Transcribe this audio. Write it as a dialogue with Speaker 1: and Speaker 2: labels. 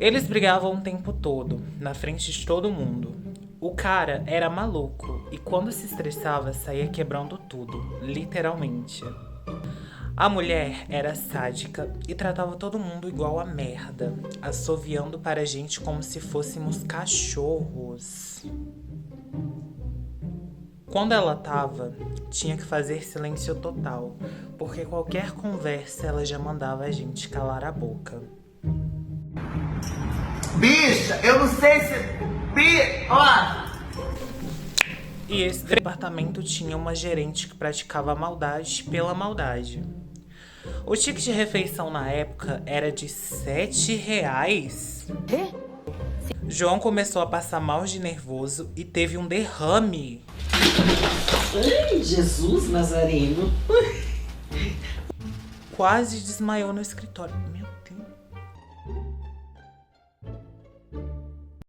Speaker 1: Eles brigavam o tempo todo, na frente de todo mundo. O cara era maluco e quando se estressava saía quebrando tudo, literalmente. A mulher era sádica e tratava todo mundo igual a merda, assoviando para a gente como se fôssemos cachorros. Quando ela tava, tinha que fazer silêncio total, porque qualquer conversa ela já mandava a gente calar a boca.
Speaker 2: Bicha, eu não sei se... Ó!
Speaker 1: E esse departamento tinha uma gerente que praticava maldade pela maldade. O ticket de refeição na época era de R$7. João começou a passar mal de nervoso e teve um derrame.
Speaker 3: Ai, Jesus Nazareno.
Speaker 1: Quase desmaiou no escritório.